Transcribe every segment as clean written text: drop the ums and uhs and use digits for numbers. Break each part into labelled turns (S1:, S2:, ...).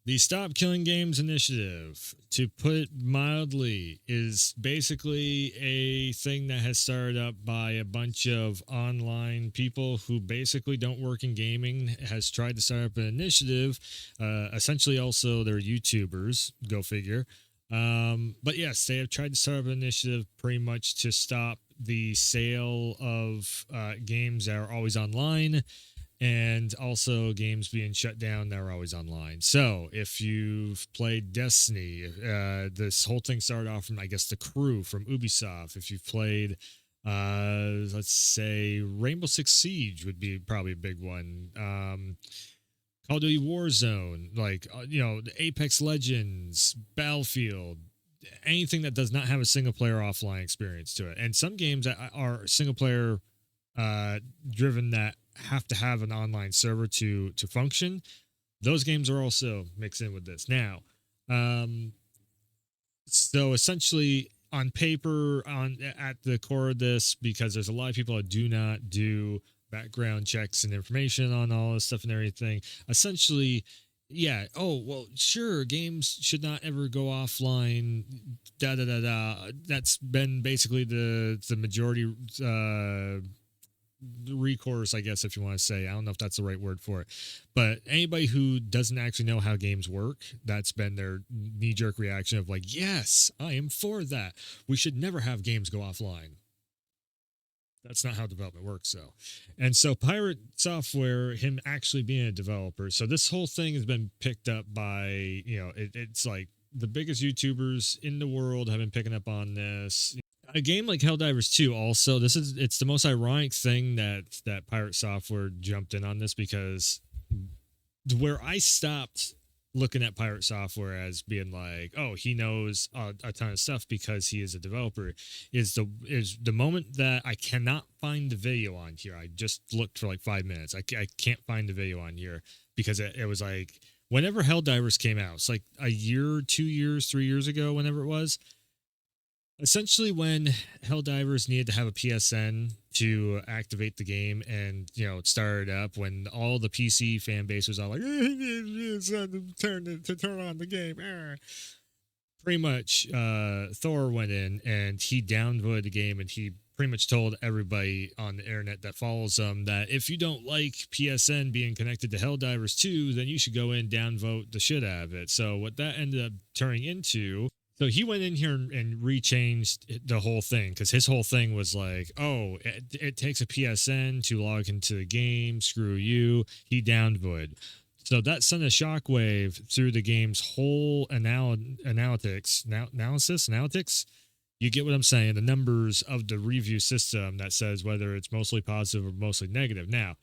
S1: The Stop Killing Games initiative, to put it mildly, is basically a thing that has started up by a bunch of online people who basically don't work in gaming, has tried to start up an initiative. Essentially, also, they're YouTubers, go figure. But yes, they have tried to start up an initiative pretty much to stop the sale of games that are always online, and also games being shut down that are always online. So if you've played Destiny, this whole thing started off from, I guess, The Crew from Ubisoft. If you've played, let's say, Rainbow Six Siege would be probably a big one. Call of Duty Warzone, like, Apex Legends, Battlefield, anything that does not have a single player offline experience to it. And some games that are single player driven that have to have an online server to function, those games are also mixed in with this now. So essentially, on paper, on at the core of this, because there's a lot of people that do not do background checks and information on all this stuff and everything, essentially, yeah, oh well, sure, games should not ever go offline, da da da da. That's been basically the majority recourse, I guess, if you want to say. I don't know if that's the right word for it, but anybody who doesn't actually know how games work, that's been their knee-jerk reaction of like, yes, I am for that. We should never have games go offline. That's not how development works, though. And so Pirate Software, him actually being a developer, so this whole thing has been picked up by, it's like the biggest YouTubers in the world have been picking up on this. A game like Helldivers 2 also, it's the most ironic thing that Pirate Software jumped in on this, because where I stopped looking at Pirate Software as being like, oh, he knows a ton of stuff because he is a developer, is the moment that I cannot find the video on here. I just looked for like 5 minutes. I can't find the video on here because it was like whenever Helldivers came out, it's like a year, 2 years, 3 years ago, whenever it was. Essentially, when Helldivers needed to have a PSN to activate the game and start it up, when all the PC fan base was all like, it's to turn on the game, pretty much Thor went in and he downvoted the game, and he pretty much told everybody on the internet that follows him that if you don't like PSN being connected to Helldivers 2, then you should go in and downvote the shit out of it. So what that ended up turning into, so he went in here and rechanged the whole thing, because his whole thing was like, oh, it takes a PSN to log into the game. Screw you. He downvoted. So that sent a shockwave through the game's whole analytics. You get what I'm saying? The numbers of the review system that says whether it's mostly positive or mostly negative. Now,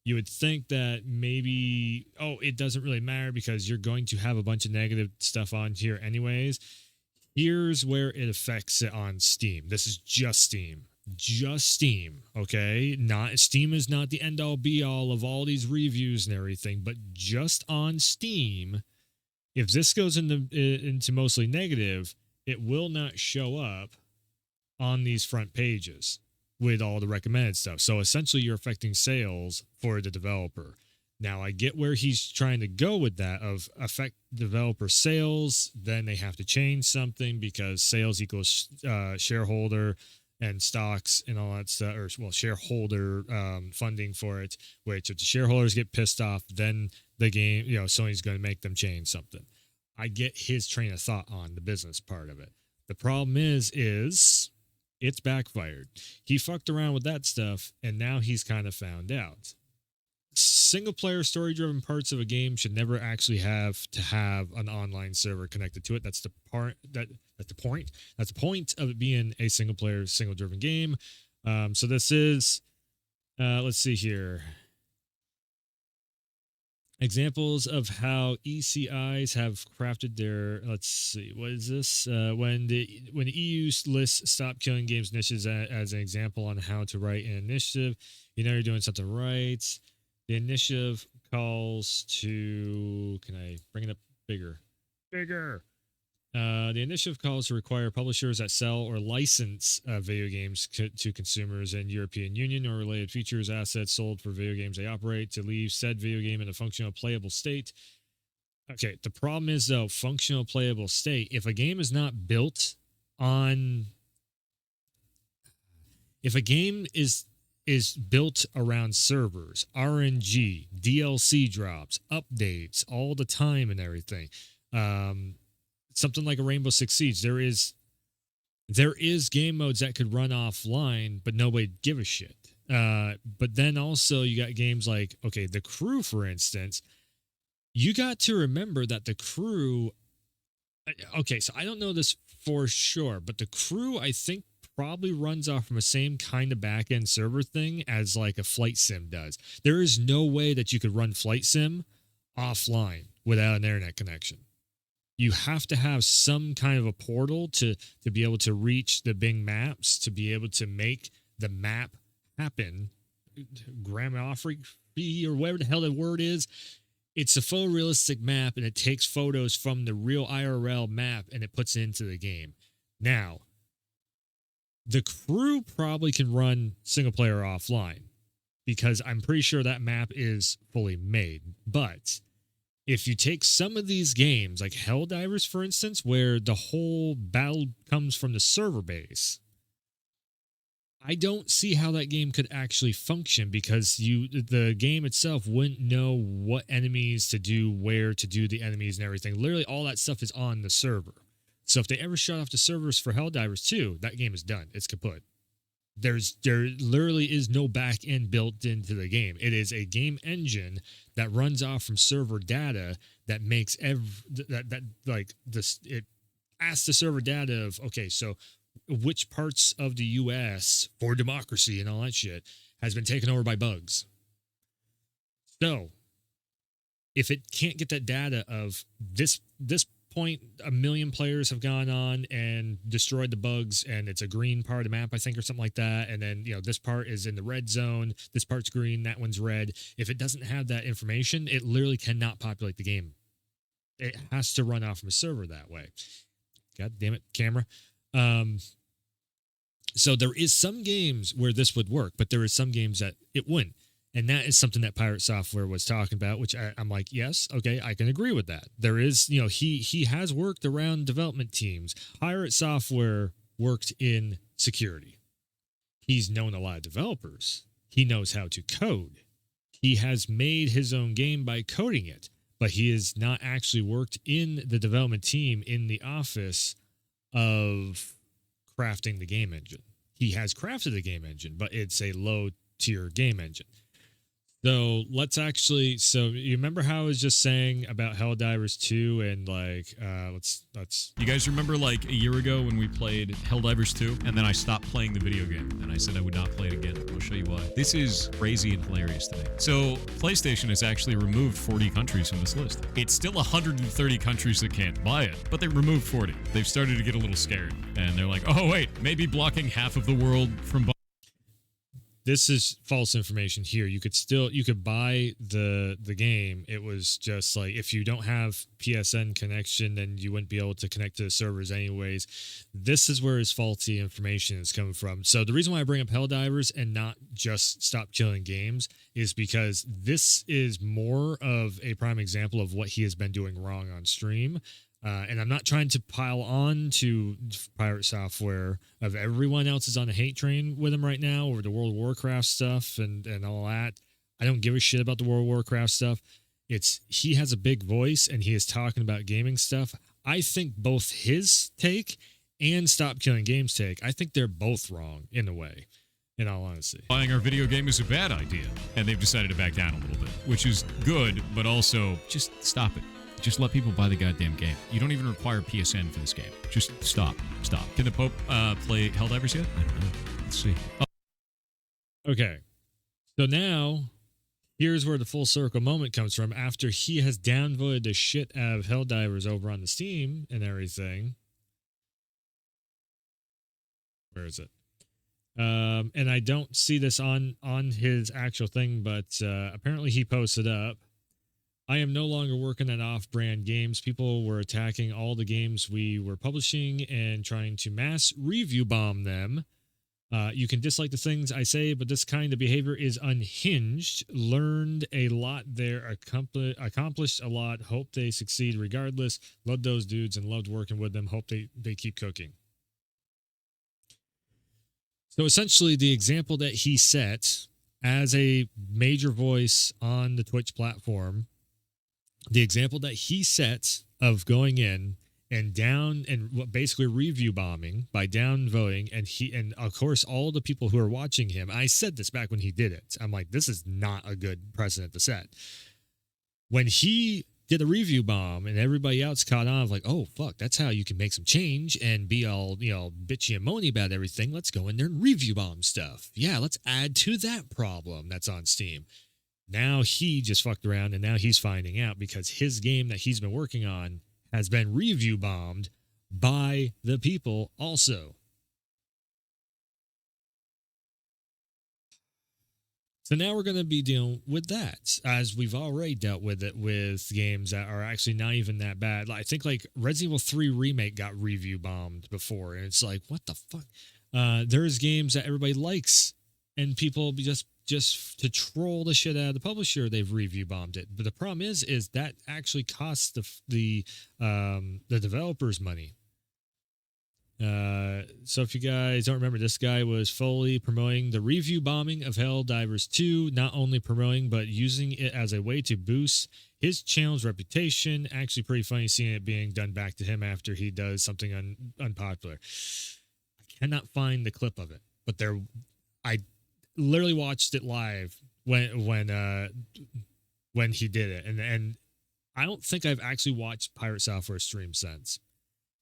S1: you would think that maybe, oh, it doesn't really matter because you're going to have a bunch of negative stuff on here anyways. Here's where it affects it on Steam. This is just Steam. Just Steam, okay? Not Steam is not the end all be all of all these reviews and everything, but just on Steam, if this goes into mostly negative, it will not show up on these front pages with all the recommended stuff. So essentially, you're affecting sales for the developer. Now, I get where he's trying to go with that, of affect developer sales. Then they have to change something because sales equals shareholder and stocks and all that stuff, or well, shareholder funding for it. Which if the shareholders get pissed off, then the game, Sony's going to make them change something. I get his train of thought on the business part of it. The problem is it's backfired. He fucked around with that stuff, and now he's kind of found out. Single player story driven parts of a game should never actually have to have an online server connected to it. That's the part that's the point. That's the point of it being a single player, single driven game. So this is let's see here. Examples of how ECIs have crafted their, let's see, what is this? When the EU lists Stop Killing Games initiatives as an example on how to write an initiative, you're doing something right. The initiative calls to, can I bring it up bigger? The initiative calls to require publishers that sell or license video games to consumers in European Union or related features, assets sold for video games they operate, to leave said video game in a functional, playable state Okay, the problem is though, functional playable state. If a game is not built on, if a game is built around servers, RNG, DLC drops, updates all the time and everything, um, something like a Rainbow Six Siege, there is game modes that could run offline, but nobody'd give a shit. But then also you got games like, okay, The Crew, for instance. You got to remember that the crew, okay, so I don't know this for sure, but the crew, I think, probably runs off from the same kind of back-end server thing as like a flight sim does. There is no way that you could run flight sim offline without an internet connection. You have to have some kind of a portal to be able to reach the Bing maps, to be able to make the map happen. Grammography or whatever the hell the word is. It's a photorealistic map, and it takes photos from the real IRL map, and it puts it into the game. Now, the crew probably can run single player offline, because I'm pretty sure that map is fully made. But if you take some of these games, like Helldivers, for instance, where the whole battle comes from the server base, I don't see how that game could actually function, because the game itself wouldn't know what enemies to do, where to do the enemies and everything. Literally, all that stuff is on the server. So if they ever shut off the servers for Helldivers 2, that game is done. It's kaput. There literally is no back end built into the game. It is a game engine that runs off from server data that makes it asks the server data of, okay, so which parts of the U.S. for democracy and all that shit has been taken over by bugs. So if it can't get that data of this point, 1 million players have gone on and destroyed the bugs, and it's a green part of the map, I think, or something like that. And then, this part is in the red zone, this part's green, that one's red. If it doesn't have that information, it literally cannot populate the game. It has to run off from a server that way. God damn it, camera. So there is some games where this would work, but there is some games that it wouldn't. And that is something that PirateSoftware was talking about, which I'm like, yes, okay, I can agree with that. There is, he has worked around development teams. PirateSoftware worked in security. He's known a lot of developers. He knows how to code. He has made his own game by coding it, but he has not actually worked in the development team in the office of crafting the game engine. He has crafted the game engine, but it's a low tier game engine. So so you remember how I was just saying about Helldivers 2 and let's
S2: You guys remember like a year ago when we played Helldivers 2 and then I stopped playing the video game and I said I would not play it again. I'll show you why. This is crazy and hilarious to me. So PlayStation has actually removed 40 countries from this list. It's still 130 countries that can't buy it, but they removed 40. They've started to get a little scared and they're like, oh wait, maybe blocking half of the world from
S1: this is false information here. You could buy the game. It was just like, if you don't have PSN connection, then you wouldn't be able to connect to the servers anyways. This is where his faulty information is coming from. So the reason why I bring up Helldivers and not just Stop Killing Games is because this is more of a prime example of what he has been doing wrong on stream. And I'm not trying to pile on to PirateSoftware of everyone else is on a hate train with him right now over the World of Warcraft stuff and all that. I don't give a shit about the World of Warcraft stuff. He has a big voice and he is talking about gaming stuff. I think both his take and Stop Killing Games take, I think they're both wrong in a way, in all honesty.
S2: Buying our video game is a bad idea, and they've decided to back down a little bit, which is good, but also just stop it. Just let people buy the goddamn game. You don't even require PSN for this game. Just stop. Can the Pope play Helldivers yet? I don't know. Let's see. Oh.
S1: Okay. So now, here's where the full circle moment comes from. After he has downvoted the shit out of Helldivers over on the Steam and everything. Where is it? And I don't see this on his actual thing, but apparently he posted up. I am no longer working at off-brand games. People were attacking all the games we were publishing and trying to mass review bomb them. You can dislike the things I say, but this kind of behavior is unhinged. Learned a lot there, accomplished a lot. Hope they succeed regardless. Loved those dudes and loved working with them. Hope they keep cooking. So essentially, the example that he set as a major voice on the Twitch platform, the example that he set of going in and down and basically review bombing by down voting, and of course all the people who are watching him. I said this back when he did it. I'm like, this is not a good precedent to set. When he did a review bomb and everybody else caught on of like, oh fuck, that's how you can make some change and be all, bitchy and moany about everything. Let's go in there and review bomb stuff. Yeah, let's add to that problem that's on Steam. Now he just fucked around and now he's finding out because his game that he's been working on has been review bombed by the people also. So now we're going to be dealing with that, as we've already dealt with it with games that are actually not even that bad. I think like Resident Evil 3 Remake got review bombed before, and it's like, what the fuck? There's games that everybody likes, and people just to troll the shit out of the publisher, they've review bombed it. But the problem is that actually costs the developers money. So if you guys don't remember, this guy was fully promoting the review bombing of Helldivers 2, not only promoting but using it as a way to boost his channel's reputation. Actually pretty funny seeing it being done back to him after he does something unpopular. I cannot find the clip of it, but I literally watched it live when he did it, and I don't think I've actually watched PirateSoftware stream since.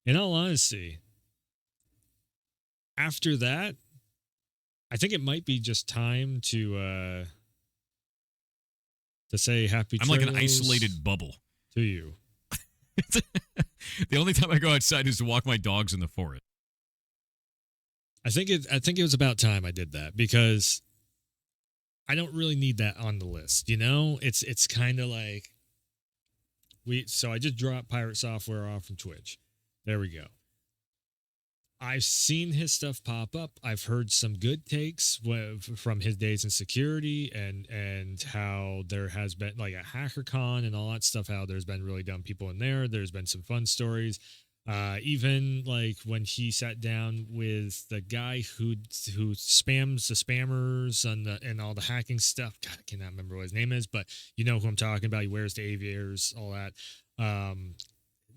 S1: In all honesty, after that, I think it might be just time to say happy
S2: I'm
S1: trails
S2: like an isolated bubble
S1: to you.
S2: The only time I go outside is to walk my dogs in the forest.
S1: I think it was about time I did that, because I don't really need that on the list. It's kind of like so I just dropped PirateSoftware off from Twitch. There we go. I've seen his stuff pop up. I've heard some good takes from his days in security and how there has been like a HackerCon and all that stuff, how there's been really dumb people in there. There's been some fun stories. Even like when he sat down with the guy who spams the spammers and all the hacking stuff. God, I cannot remember what his name is, but you know who I'm talking about. He wears the aviators, all that.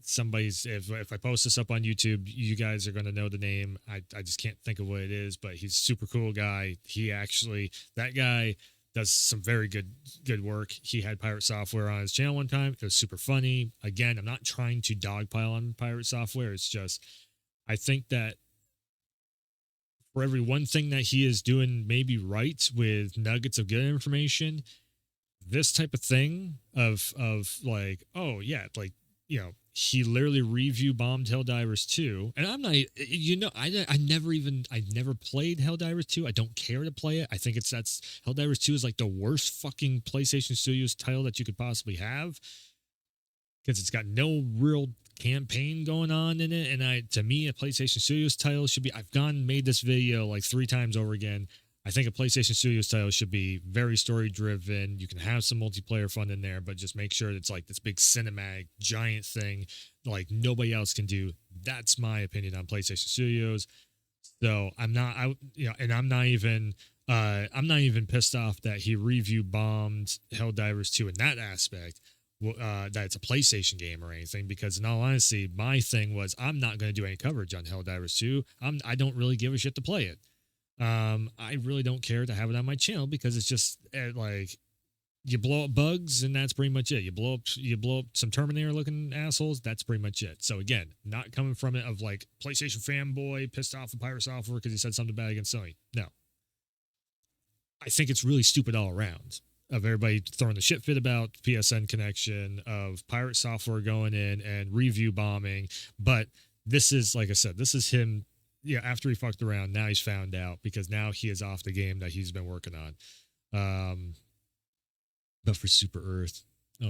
S1: If I post this up on YouTube, you guys are going to know the name. I just can't think of what it is, but he's a super cool guy. That guy does some very good work. He had PirateSoftware on his channel one time. It was super funny. Again, I'm not trying to dogpile on PirateSoftware. It's just, I think that for every one thing that he is doing maybe right with nuggets of good information, this type of thing of like, oh yeah, like, he literally review bombed Helldivers 2. And I'm not, I never played Helldivers 2. I don't care to play it. I think Helldivers 2 is like the worst fucking PlayStation Studios title that you could possibly have, because it's got no real campaign going on in it. And to me, a PlayStation Studios title should be, I've made this video like 3 times over again. I think a PlayStation Studios title should be very story driven. You can have some multiplayer fun in there, but just make sure it's like this big cinematic giant thing like nobody else can do. That's my opinion on PlayStation Studios. So I'm not even pissed off that he review bombed Helldivers 2 in that aspect. That it's a PlayStation game or anything, because in all honesty, my thing was I'm not going to do any coverage on Helldivers 2. I don't really give a shit to play it. I really don't care to have it on my channel, because it's just like you blow up bugs and that's pretty much it. You blow up some Terminator looking assholes. That's pretty much it. So again, not coming from it of like PlayStation fanboy pissed off at PirateSoftware because he said something bad against Sony. No, I think it's really stupid all around of everybody throwing the shit fit about PSN connection, of PirateSoftware going in and review bombing. But this is, like I said, this is him. Yeah, after he fucked around, now he's found out, because now he is off the game that he's been working on. But for Super Earth,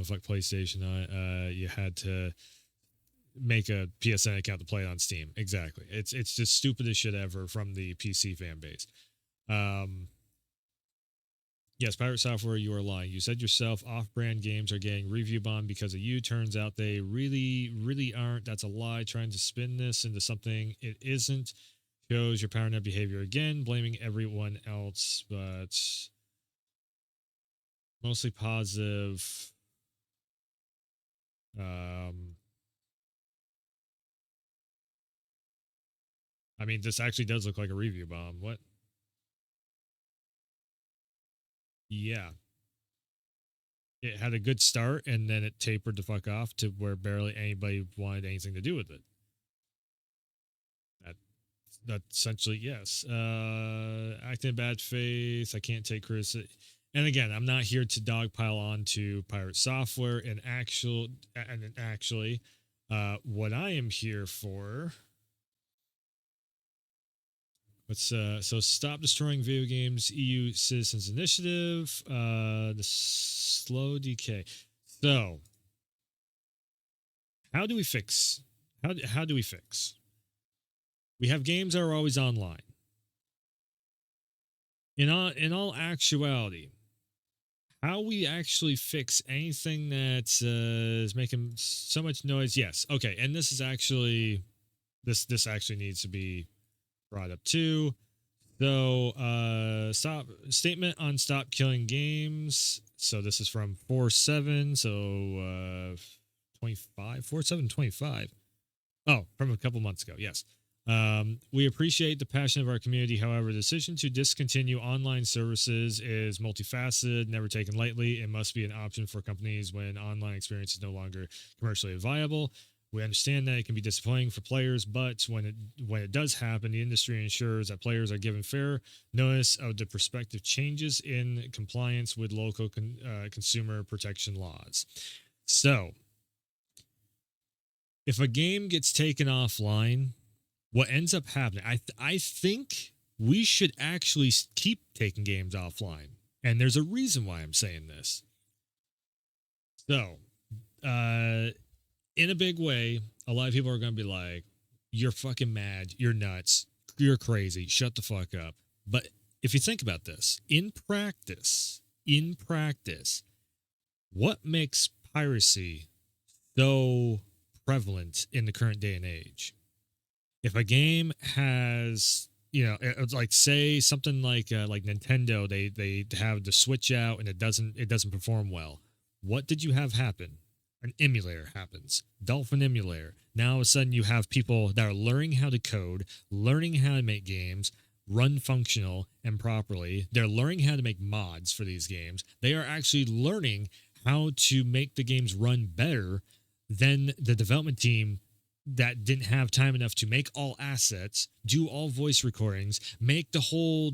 S1: fuck PlayStation, you had to make a PSN account to play it on Steam. Exactly. It's just stupidest shit ever from the PC fan base. Yes, Pirate Software, you are lying. You said yourself off-brand games are getting review bombed because of you. Turns out they really, really aren't. That's a lie. Trying to spin this into something it isn't shows your power net behavior again, blaming everyone else, but mostly positive. I mean, this actually does look like a review bomb. What? Yeah. It had a good start and then it tapered the fuck off to where barely anybody wanted anything to do with it. That essentially, yes. Acting in bad faith. I can't take criticism. And again, I'm not here to dogpile onto Pirate Software and actually, what I am here for. So stop destroying video games. EU Citizens Initiative. The slow decay. So, how do we fix? How do we fix? We have games that are always online. In all actuality, how we actually fix anything that is making so much noise? Yes. Okay. And this is actually this actually needs to be brought up too. So statement on stop killing games. So this is from 4/7. So 25 4/7/25. Oh, from a couple months ago. Yes. We appreciate the passion of our community. However, the decision to discontinue online services is multifaceted, never taken lightly. It must be an option for companies when online experience is no longer commercially viable. We understand that it can be disappointing for players, but when it does happen, the industry ensures that players are given fair notice of the prospective changes in compliance with local consumer protection laws. So, if a game gets taken offline, what ends up happening, I think we should actually keep taking games offline. And there's a reason why I'm saying this. So, in a big way, a lot of people are going to be like, you're fucking mad. You're nuts. You're crazy. Shut the fuck up. But if you think about this, in practice, what makes piracy so prevalent in the current day and age? If a game has, it's like, say something like Nintendo, they have the Switch out and it doesn't perform well. What did you have happen? An emulator happens. Dolphin emulator. Now all of a sudden you have people that are learning how to code, learning how to make games run functional and properly. They're learning how to make mods for these games. They are actually learning how to make the games run better than the development team that didn't have time enough to make all assets, do all voice recordings, make the whole,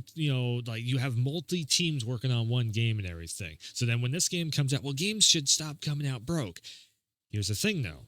S1: like you have multi teams working on one game and everything. So then when this game comes out, well, games should stop coming out broke. Here's the thing though,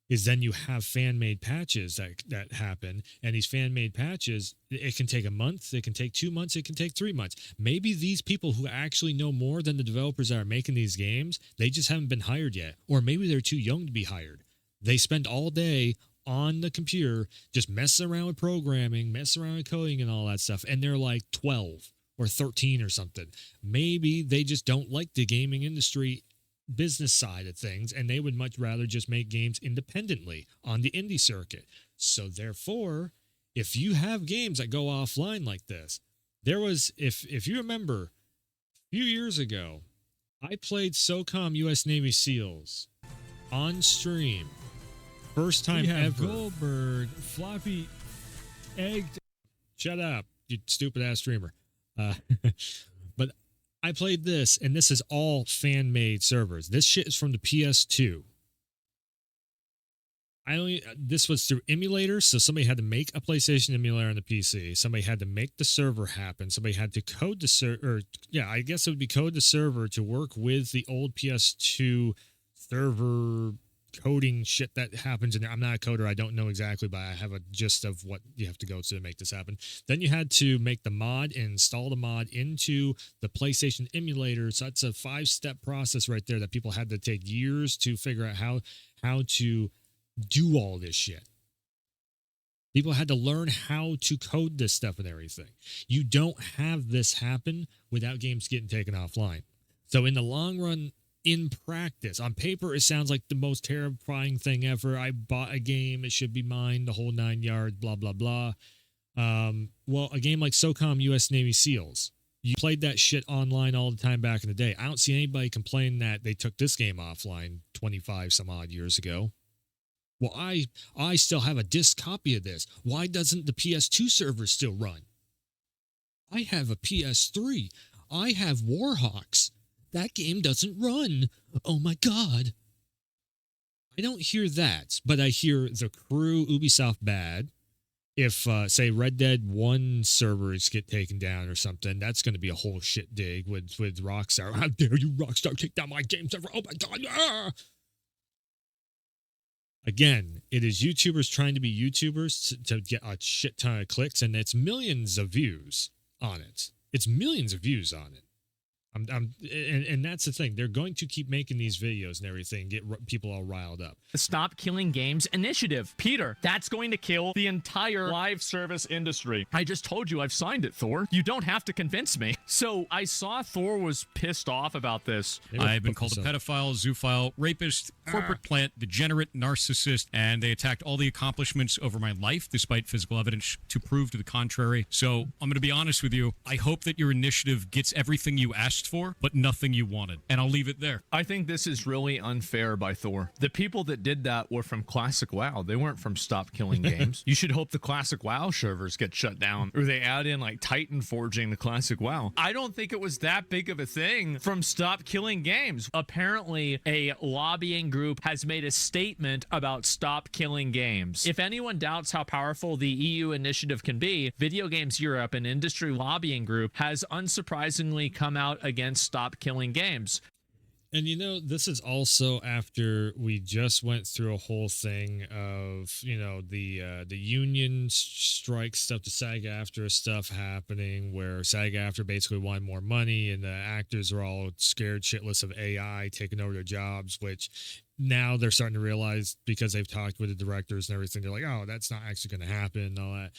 S1: is then you have fan-made patches that happen, and these fan-made patches, it can take a month, it can take 2 months, it can take 3 months. Maybe these people who actually know more than the developers that are making these games, they just haven't been hired yet. Or maybe they're too young to be hired. They spend all day on the computer just messing around with programming, messing around with coding and all that stuff, and they're like 12 or 13 or something. Maybe they just don't like the gaming industry business side of things, and they would much rather just make games independently on the indie circuit. So therefore, if you have games that go offline like this, there was, if you remember, a few years ago, I played SOCOM US Navy SEALs on stream. First time ever.
S3: Goldberg, floppy, egg.
S1: Shut up, you stupid ass streamer. But I played this, and this is all fan-made servers. This shit is from the PS2. This was through emulators, so somebody had to make a PlayStation emulator on the PC. Somebody had to make the server happen. Somebody had to code the server. I guess it would be code the server to work with the old PS2 server coding shit that happens in there. I'm not a coder. I don't know exactly, but I have a gist of what you have to go to make this happen. Then you had to make the mod and install the mod into the PlayStation emulator. So that's a 5-step process right there that people had to take years to figure out how to do all this shit. People had to learn how to code this stuff and everything. You don't have this happen without games getting taken offline. So in the long run, in practice, on paper, it sounds like the most terrifying thing ever. I bought a game, it should be mine, the whole 9 yards, blah, blah, blah. Well, a game like SOCOM US Navy SEALs, you played that shit online all the time back in the day. I don't see anybody complain that they took this game offline 25 some odd years ago. Well, I still have a disc copy of this. Why doesn't the PS2 server still run? I have a PS3. I have Warhawks. That game doesn't run. Oh my God. I don't hear that, but I hear the crew, Ubisoft bad. If, say, Red Dead 1 servers get taken down or something, that's going to be a whole shit dig with Rockstar. How dare you, Rockstar, take down my game server? Oh my God. Ah! Again, it is YouTubers trying to be YouTubers to get a shit ton of clicks, and it's millions of views on it. It's millions of views on it. And that's the thing. They're going to keep making these videos and everything, get people all riled up.
S4: The Stop Killing Games initiative. Peter, that's going to kill the entire live service industry. I just told you I've signed it, Thor. You don't have to convince me. So I saw Thor was pissed off about this.
S2: I've been called a pedophile, zoophile, rapist, corporate plant, degenerate, narcissist, and they attacked all the accomplishments over my life despite physical evidence to prove to the contrary. So I'm going to be honest with you. I hope that your initiative gets everything you asked for, but nothing you wanted. And I'll leave it there.
S4: I think this is really unfair by Thor. The people that did that were from Classic WoW. They weren't from Stop Killing Games. You should hope the Classic WoW servers get shut down, or they add in like Titan forging the Classic WoW. I don't think it was that big of a thing from Stop Killing Games. Apparently, a lobbying group has made a statement about Stop Killing Games. If anyone doubts how powerful the EU initiative can be, Video Games Europe, an industry lobbying group, has unsurprisingly come out against Stop Killing Games.
S1: And you know, this is also after we just went through a whole thing of, you know, the union strike stuff, the SAG-AFTRA stuff happening, where SAG-AFTRA basically wanted more money, and the actors are all scared shitless of AI taking over their jobs, which now they're starting to realize, because they've talked with the directors and everything, they're like, oh, that's not actually going to happen and all that.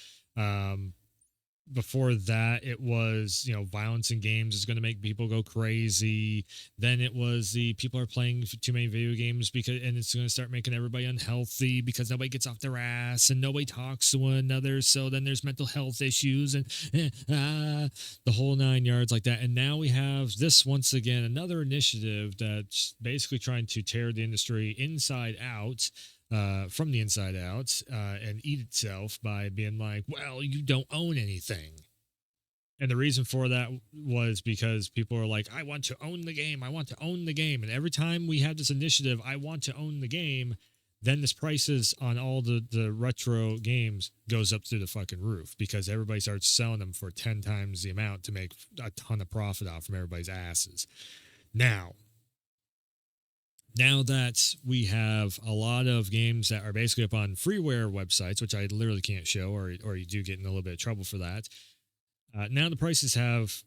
S1: Before that, it was, you know, violence in games is going to make people go crazy. Then it was the people are playing too many video games and it's going to start making everybody unhealthy because nobody gets off their ass and nobody talks to one another. So then there's mental health issues and the whole 9 yards like that. And now we have this, once again, another initiative that's basically trying to tear the industry inside out. From the inside out, and eat itself by being like, well, you don't own anything. And the reason for that was because people are like, I want to own the game. I want to own the game. And every time we have this initiative, I want to own the game, then this prices on all the retro games goes up through the fucking roof because everybody starts selling them for 10 times the amount to make a ton of profit off from everybody's asses. Now that we have a lot of games that are basically up on freeware websites, which I literally can't show, or you do get in a little bit of trouble for that, now the prices have,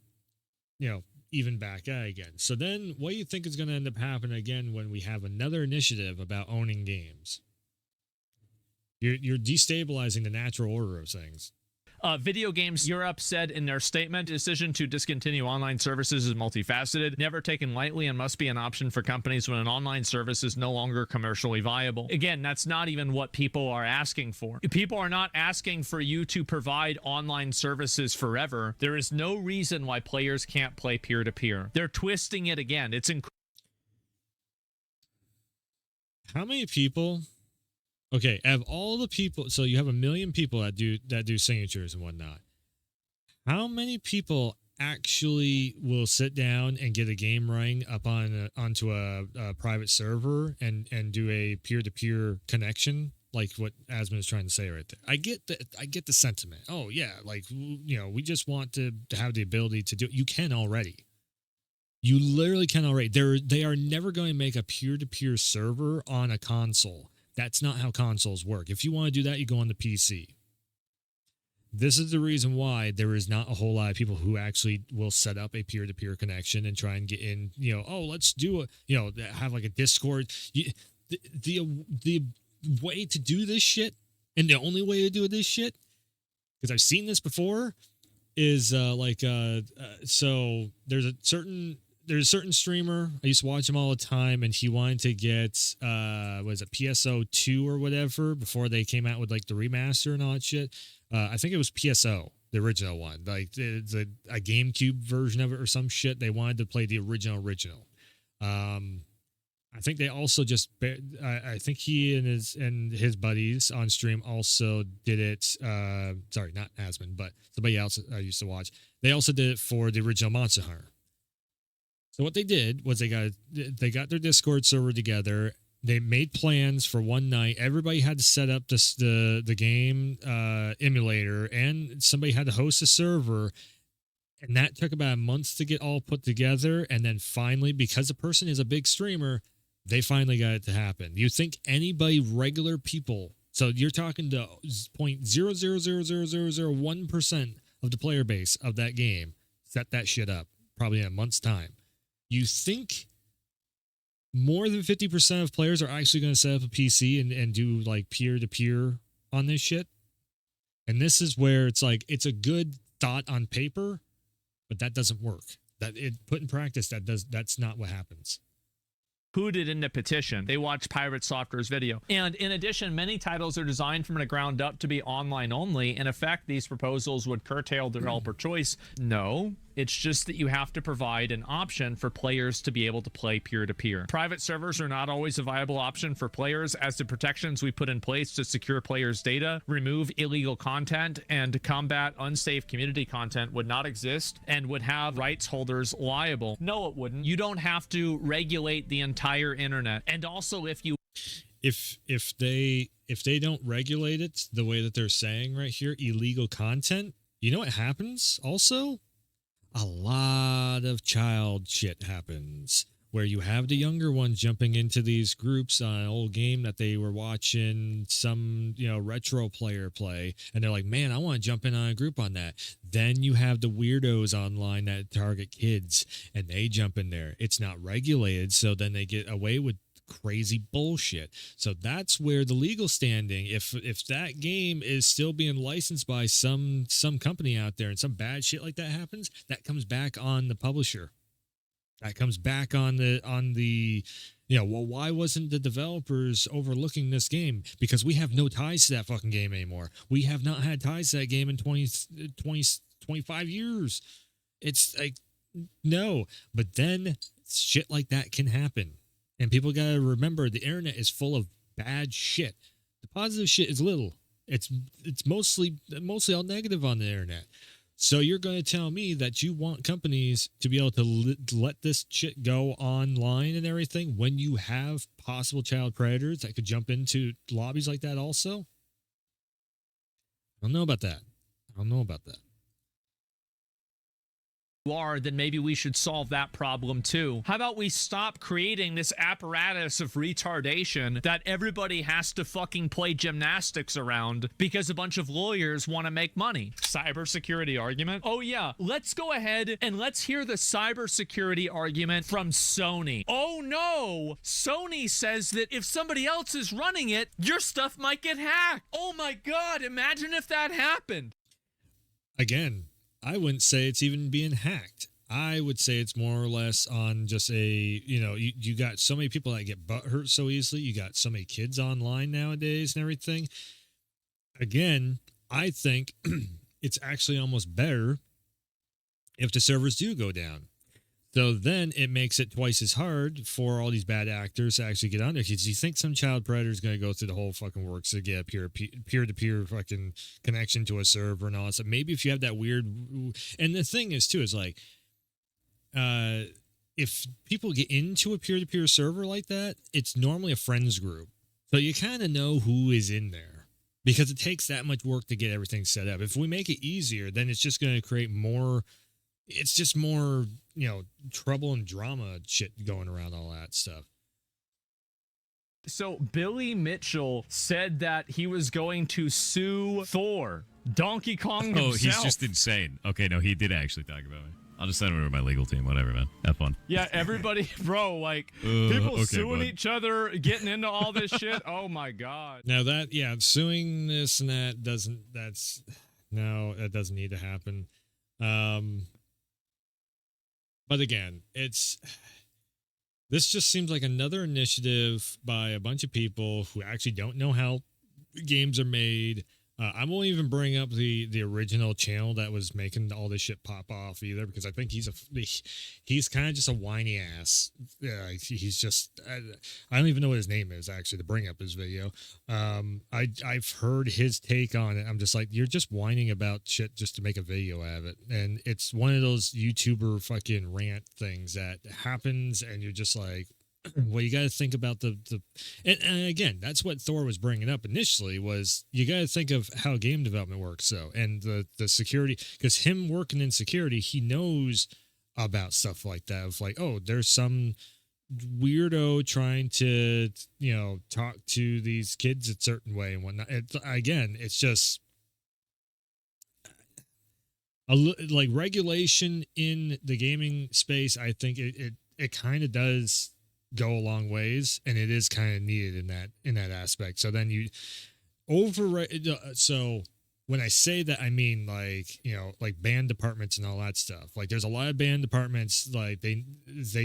S1: you know, even back out again. So then what do you think is going to end up happening again when we have another initiative about owning games? You're destabilizing the natural order of things.
S4: Video Games Europe said in their statement, decision to discontinue online services is multifaceted, never taken lightly, and must be an option for companies when an online service is no longer commercially viable. Again, that's not even what people are asking for. People are not asking for you to provide online services forever. There is no reason why players can't play peer-to-peer. They're twisting it again. It's
S1: How many people... Okay, of all the people, so you have 1 million people that do signatures and whatnot. How many people actually will sit down and get a game running up onto a private server and do a peer-to-peer connection, like what Asmund is trying to say right there? I get the sentiment. Oh yeah, like, you know, we just want to have the ability to do it. You can already. You literally can already. They are never going to make a peer-to-peer server on a console. That's not how consoles work. If you want to do that, you go on the PC. This is the reason why there is not a whole lot of people who actually will set up a peer-to-peer connection and try and get in, you know, oh, let's do a, you know, have like a Discord. The way to do this shit, and the only way to do this shit, because I've seen this before, is so there's a certain streamer, I used to watch him all the time, and he wanted to get was it PSO 2 or whatever before they came out with like the remaster and all that shit. I think it was PSO, the original one, like it's a GameCube version of it or some shit. They wanted to play the original. I think they also just I think he and his buddies on stream also did it. Sorry, not Asmon, but somebody else I used to watch. They also did it for the original Monster Hunter. So what they did was they got their Discord server together. They made plans for one night. Everybody had to set up the game emulator, and somebody had to host a server. And that took about a month to get all put together. And then finally, because the person is a big streamer, they finally got it to happen. You think anybody, regular people, so you're talking to 0.0000001% of the player base of that game, set that shit up probably in a month's time. You think more than 50% of players are actually going to set up a PC and do like peer-to-peer on this shit? And this is where it's like, it's a good thought on paper, but that doesn't work. That it put in practice, that's not what happens.
S4: Who did in the petition? They watched PirateSoftware's video. And in addition, many titles are designed from the ground up to be online only. In effect, these proposals would curtail developer choice. No, it's just that you have to provide an option for players to be able to play peer-to-peer. Private servers are not always a viable option for players, as the protections we put in place to secure players' data, remove illegal content, and combat unsafe community content would not exist and would have rights holders liable. No, it wouldn't. You don't have to regulate the entire internet. And also, if they don't regulate it the way that they're saying right here, illegal content, you know what happens also? A lot of child shit happens where you have the younger ones jumping into these groups on an old game that they were watching some, retro player play. And they're like, man, I want to jump in on a group on that. Then you have the weirdos online that target kids and they jump in there. It's not regulated. So then they get away with crazy bullshit. So that's where the legal standing, if that game is still being licensed by some company out there and some bad shit like that happens, that comes back on the publisher. That comes back on the well, why wasn't the developers overlooking this game? Because we have no ties to that fucking game anymore. We have not had ties to that game in 25 years. It's like, no. But then shit like that can happen. And people got to remember the internet is full of bad shit. The positive shit is little. It's mostly all negative on the internet. So you're going to tell me that you want companies to be able to let this shit go online and everything when you have possible child predators that could jump into lobbies like that also? I don't know about that. Are, then maybe we should solve that problem too. How about we stop creating this apparatus of retardation that everybody has to fucking play gymnastics around because a bunch of lawyers want to make money? Cybersecurity argument? Oh yeah, let's go ahead and let's hear the cybersecurity argument from Sony. Oh no, Sony says that if somebody else is running it, your stuff might get hacked. Oh my god, imagine if that happened.
S1: Again, I wouldn't say it's even being hacked. I would say it's more or less on just you got so many people that get butthurt so easily. You got so many kids online nowadays and everything. Again, I think it's actually almost better if the servers do go down. So then it makes it twice as hard for all these bad actors to actually get on there. Because you think some child predator is going to go through the whole fucking works to get a peer-to-peer fucking connection to a server and all that stuff. Maybe if you have that weird... And the thing is, too, is like, if people get into a peer-to-peer server like that, it's normally a friends group. So you kind of know who is in there. Because it takes that much work to get everything set up. If we make it easier, then it's just going to create more... It's just more, trouble and drama shit going around all that stuff.
S4: So Billy Mitchell said that he was going to sue Thor, Donkey Kong himself.
S2: Oh, he's just insane. Okay, no, he did actually talk about it.
S5: I'll just send it over to my legal team. Whatever, man. Have fun.
S4: Yeah, everybody, bro, like people
S5: okay,
S4: suing
S5: bud.
S4: each other, getting into all this shit. Oh my god.
S1: Now that, suing this and that that doesn't need to happen. But again, this just seems like another initiative by a bunch of people who actually don't know how games are made. I won't even bring up the original channel that was making all this shit pop off either, because I think he's kind of just a whiny ass. He's just I don't even know what his name is actually to bring up his video. I've heard his take on it. I'm just like, you're just whining about shit just to make a video out of it, and it's one of those YouTuber fucking rant things that happens, and you're just like, well, you got to think about and again, that's what Thor was bringing up initially, was you got to think of how game development works. So, and the security, because him working in security, he knows about stuff like that, of like, oh, there's some weirdo trying to, talk to these kids a certain way and whatnot. It's just like regulation in the gaming space. I think it kind of does go a long ways, and it is kind of needed in that aspect. So then you so when I say that, I mean like band departments and all that stuff. Like there's a lot of band departments, like they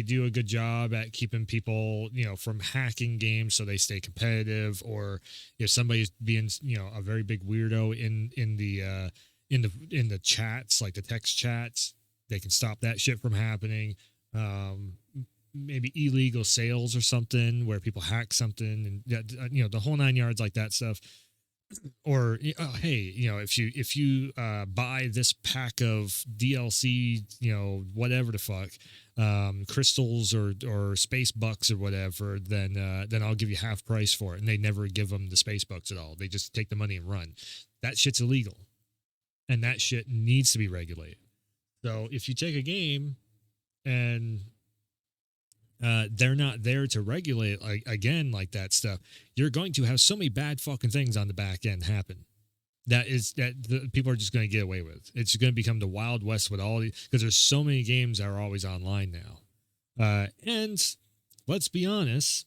S1: do a good job at keeping people from hacking games so they stay competitive, or if somebody's being a very big weirdo in the chats, like the text chats, they can stop that shit from happening. Maybe illegal sales or something where people hack something, and the whole 9 yards, like that stuff. Or hey, if you buy this pack of DLC, whatever the fuck, crystals or space bucks or whatever, then I'll give you half price for it. And they never give them the space bucks at all. They just take the money and run. That shit's illegal, and that shit needs to be regulated. So if you take a game and they're not there to regulate, like that stuff, you're going to have so many bad fucking things on the back end happen. That the people are just going to get away with. It's going to become the Wild West with all these, because there's so many games that are always online now. And let's be honest,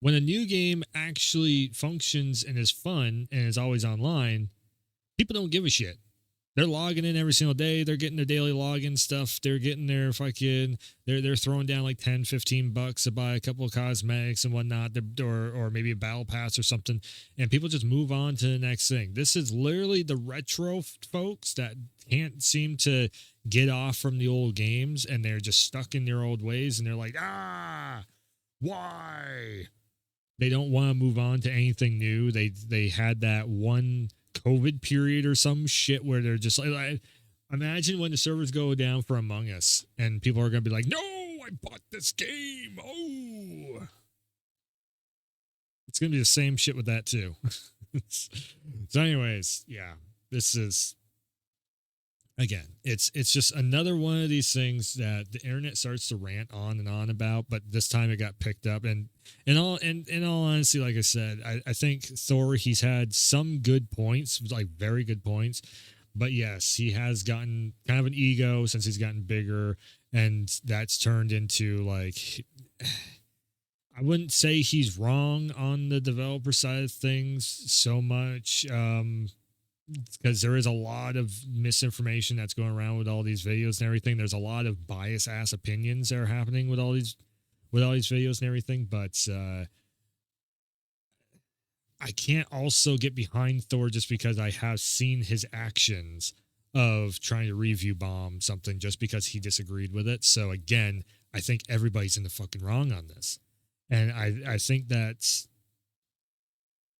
S1: when a new game actually functions and is fun and is always online, people don't give a shit. They're logging in every single day. They're getting their daily login stuff. They're getting their fucking, they're throwing down like $10-15 to buy a couple of cosmetics and whatnot, or maybe a battle pass or something. And people just move on to the next thing. This is literally the retro folks that can't seem to get off from the old games, and they're just stuck in their old ways. And they're like, why? They don't want to move on to anything new. They had that one COVID period or some shit where they're just like, imagine when the servers go down for Among Us and people are going to be like, no, I bought this game. Oh, it's going to be the same shit with that too. So anyways, yeah, this is, again, it's just another one of these things that the internet starts to rant on and on about, but this time it got picked up. And in all honesty, like I said, I think Thor, he's had some good points, like very good points, but yes, he has gotten kind of an ego since he's gotten bigger, and that's turned into like, I wouldn't say he's wrong on the developer side of things so much, because there is a lot of misinformation that's going around with all these videos and everything. There's a lot of bias ass opinions that are happening with all these videos and everything. But I can't also get behind Thor just because I have seen his actions of trying to review bomb something just because he disagreed with it. So again, I think everybody's in the fucking wrong on this. And I think that's,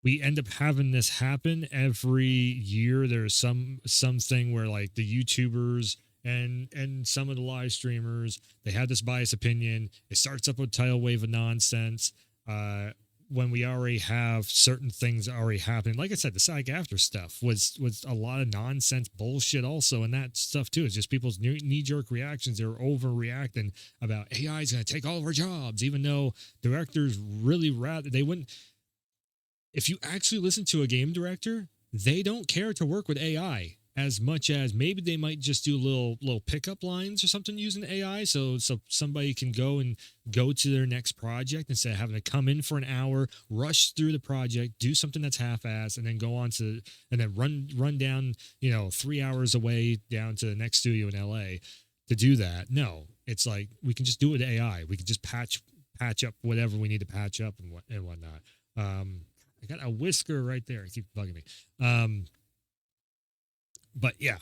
S1: we end up having this happen every year. There's something where like the YouTubers and some of the live streamers, they have this biased opinion. It starts up a tidal wave of nonsense. When we already have certain things already happening. Like I said, the SAG after stuff was a lot of nonsense bullshit also. And that stuff too is just people's knee-jerk reactions. They're overreacting about AI is going to take all of our jobs, even though directors really they wouldn't. If you actually listen to a game director, they don't care to work with AI as much as maybe they might just do little pickup lines or something using AI, so somebody can go to their next project instead of having to come in for an hour, rush through the project, do something that's half-assed, and then go on to and then run down 3 hours away down to the next studio in LA to do that. No, it's like we can just do it with AI. We can just patch up whatever we need to patch up and whatnot. I got a whisker right there. It keeps bugging me. But yeah.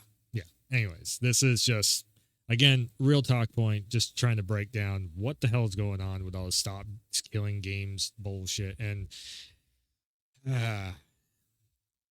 S1: Anyways, this is just, again, real talk point, just trying to break down what the hell is going on with all this stop killing games bullshit. And